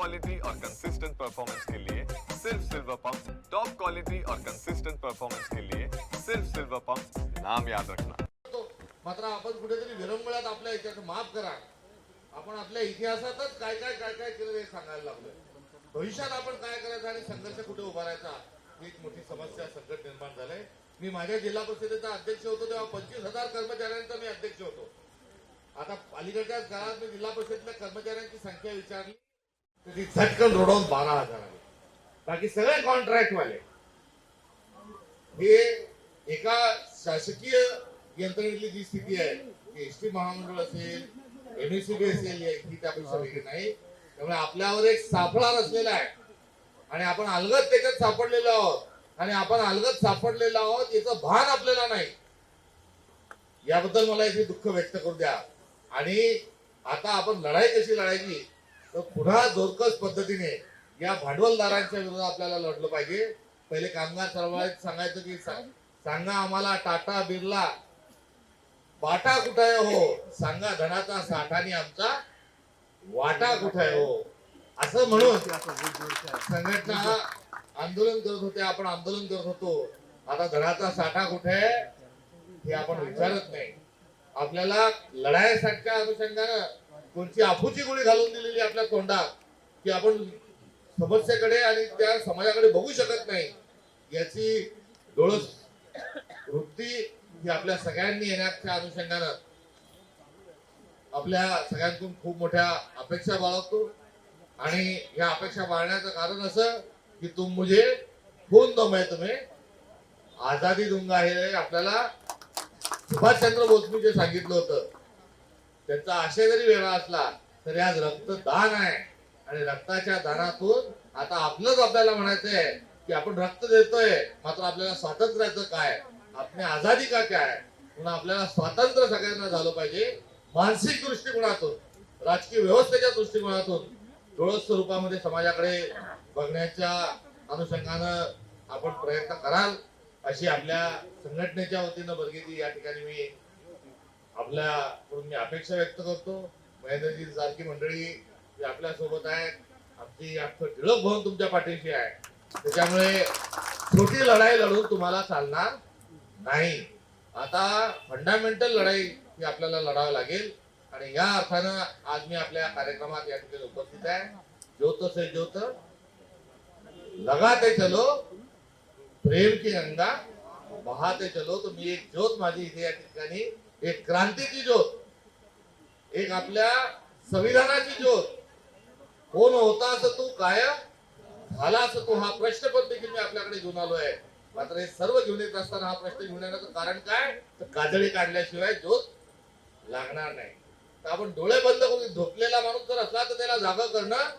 Quality और consistent performance के लिए सिर्फ सिल्वर पंप। टॉप क्वालिटी और कंसिस्टेंट परफॉर्मेंस के लिए सिर्फ सिल्वर पंप, नाम याद रखना। मात्र आपण कुठेतरी विरंगुळ्यात आपल्या इतिहास माफ करा, आपण आपल्या इतिहासातच काय काय काय काय केलं हे सांगायला लागलोय. भविष्यात आपण काय करायचं आणि संघर्ष कुठे उभारायचा ही एक मोठी समस्या संकट निर्माण झालंय. मी माझ्या जिल्हा परिषदेचा अध्यक्ष होतो तेव्हा 25,000 कर्मचाऱ्यांचा मी अध्यक्ष होतो. आता अलीकडच्या काळात मी जिल्हा परिषदेतल्या कर्मचाऱ्यांची संख्या विचारली तर ती झटकन रोडवून 12,000 आली. बाकी सगळे कॉन्ट्रॅक्टवाले. हे एका शासकीय यंत्रणेतली जी स्थिती आहे, एसटी महामंडळ असेल, एमएससीबी असेल, ही त्यापेक्षा वेगळी नाही. त्यामुळे आपल्यावर एक सापळा रचलेला आहे आणि आपण अलगद त्याच्यात सापडलेलो आहोत आणि आपण अलगद सापडलेलो आहोत याचं भान आपल्याला नाही. याबद्दल मला इथे दुःख व्यक्त करू द्या. आणि आता आपण लढाई कशी लढायची तर पुन्हा जोरकस पद्धतीने या भांडवलदारांच्या विरोधात आपल्याला लढलं पाहिजे. पहिले कामगार चळवळीत सांगायचं की सांगा आम्हाला टाटा बिर्ला वाटा कुठे आहे हो, सांगा धनाचा साठानी आमचा वाटा कुठे आहे हो, असं म्हणून संघटना आंदोलन करत होते, आपण आंदोलन करत होतो. आता धनाचा साठा कुठे आहे हे आपण विचारत नाही. आपल्याला लढाईसाठीच्या अनुषंगानं कोणती अफूची गोळी घालून दिलेली आपल्या तोंडात की आपण समस्येकडे आणि त्या समाजाकडे बघू शकत नाही, याची डोळस वृत्ती ही आपल्या सगळ्यांनी येण्याच्या अनुषंगानं आपल्या सगळ्यांतून खूप मोठ्या अपेक्षा बाळगतो. आणि या अपेक्षा बाळगण्याचं कारण असं की तुम मुझे खून दो मैं तुम्हें आजादी दूंगा, हे आपल्याला सुभाषचंद्र बोसनी जे सांगितलं होतं त्यांचा आशय जरी वेगळा असला तरी आज रक्तदान आहे आणि रक्ताच्या दानातून आता आपलंच आपल्याला म्हणायचं आहे की आपण रक्त देतोय, मात्र आपल्याला स्वातंत्र्याचं काय, आपली आजादी का काय. म्हणून आपल्याला स्वातंत्र्य सगळ्यांना झालं पाहिजे. मानसिक दृष्टिकोनातून, राजकीय व्यवस्थेच्या दृष्टिकोनातून डोळस स्वरूपामध्ये समाजाकडे बघण्याच्या अनुषंगानं आपण प्रयत्न कराल अशी आपल्या संघटनेच्या वतीनं बर्गेजी या ठिकाणी मी आपल्याकडून मी अपेक्षा व्यक्त करतो. महेंद्रजी सारखी मंडळी आपल्या सोबत आहेत, आमची अख्खं टिळक भवन तुमच्या पाठीशी आहे. त्याच्यामुळे छोटी लढाई लढून तुम्हाला चालणार नाही. आता फंडामेंटल लढाई ही आपल्याला लढावी लागेल आणि या अर्थानं आज मी आपल्या कार्यक्रमात या ठिकाणी उपस्थित आहे. ज्योत से ज्योत लगाते चलो प्रेम की गंगा बहाते चलो. तो मी एक ज्योत माझी इथे या ठिकाणी, एक क्रांतीची ज्योत, एक आपल्या संविधानाची ज्योत. कोण होता असं तू काय झाला असं तू, हा प्रश्न पण देखील मी आपल्याकडे घेऊन आलो आहे. मात्र हे सर्व घेऊन येत असताना हा प्रश्न घेऊन येण्याचं कारण काय तर काजळी काढल्याशिवाय ज्योत लागणार नाही. तर आपण डोळे बंद करून झोपलेला माणूस जर असला तर त्याला जागा करणं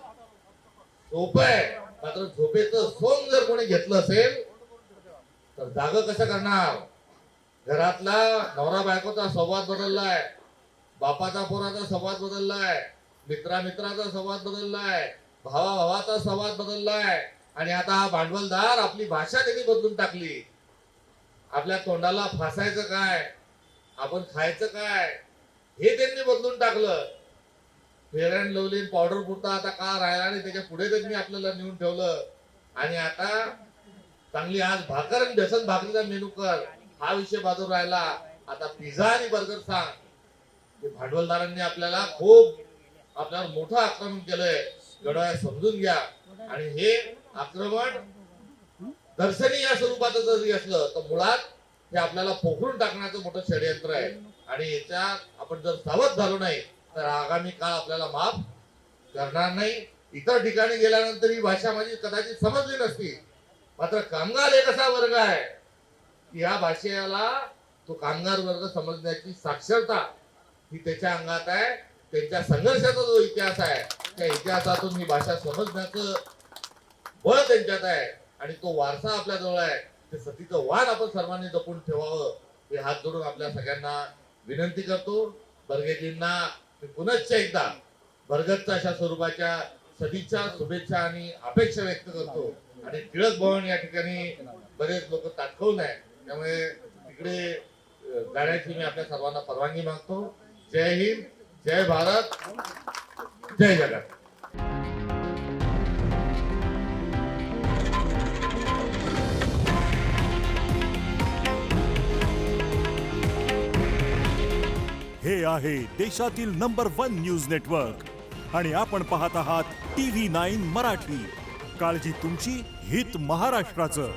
सोपं आहे. मात्र झोपेचं सोंग जर कोणी घेतलं असेल तर जागा कसं करणार. घरातला नवरा बायकोचा संवाद बदललाय, बापाचा पोराचा संवाद बदललाय, मित्राचा संवाद बदललाय, भावाचा संवाद बदललाय आणि आता हा भांडवलदार आपली भाषा त्यांनी बदलून टाकली. आपल्या तोंडाला फासायचं काय, आपण खायचं काय हे त्यांनी बदलून टाकलं. फेअर अँड लवली पावडर पुरता आता का राहिला आणि त्याच्या पुढे त्यांनी आपल्याला नेऊन ठेवलं. आणि आता चांगली आज भाकर आणि बेसन भाकरीचा मेनू कर हा विषय बाजूला राहिला. आता पिझ्झा आणि बर्गर सांग. भांडवलदारांनी आपल्याला खूप आपल्यावर मोठं आक्रमण केलंय, गडवाया समजून घ्या. आणि हे आक्रमण दर्शनीय स्वरूपाचं जरी असलं तर मुळात हे आपल्याला पोखरून टाकण्याचं मोठं षडयंत्र आहे. आणि याच्यात आपण जर सावध झालो नाही तर आगामी काळ आपल्याला माफ करणार नाही. इतर ठिकाणी गेल्यानंतर ही भाषा माझी कदाचित समजली नसती, मात्र कामगार एक असा वर्ग आहे की या भाषेला तो कामगार वर्ग समजण्याची साक्षरता ही त्याच्या अंगात आहे. त्यांच्या संघर्षाचा जो इतिहास आहे त्या इतिहासातून ही भाषा समजण्याचं बळ त्यांच्यात आहे आणि तो वारसा आपल्या जवळ आहे. ते सतीचं वाण आपण सर्वांनी जपून ठेवावं हे हात जोडून आपल्या सगळ्यांना विनंती करतो. बर्गेजींना पुनश्च एकदा भरगतच्या अशा स्वरूपाच्या सदिच्छा, शुभेच्छा आणि अपेक्षा व्यक्त करतो. आणि टिळक भवन या ठिकाणी बरेच लोक ताटकळून आहे, त्यामुळे तिकडे जाण्याची मी आपल्या सर्वांना परवानगी मागतो. जय हिंद, जय भारत, जय जगत. हे आहे देशातील नंबर 1 न्यूज नेटवर्क आणि आपण पाहत आहात TV9 मराठी. काळजी तुमची, हित महाराष्ट्राचं.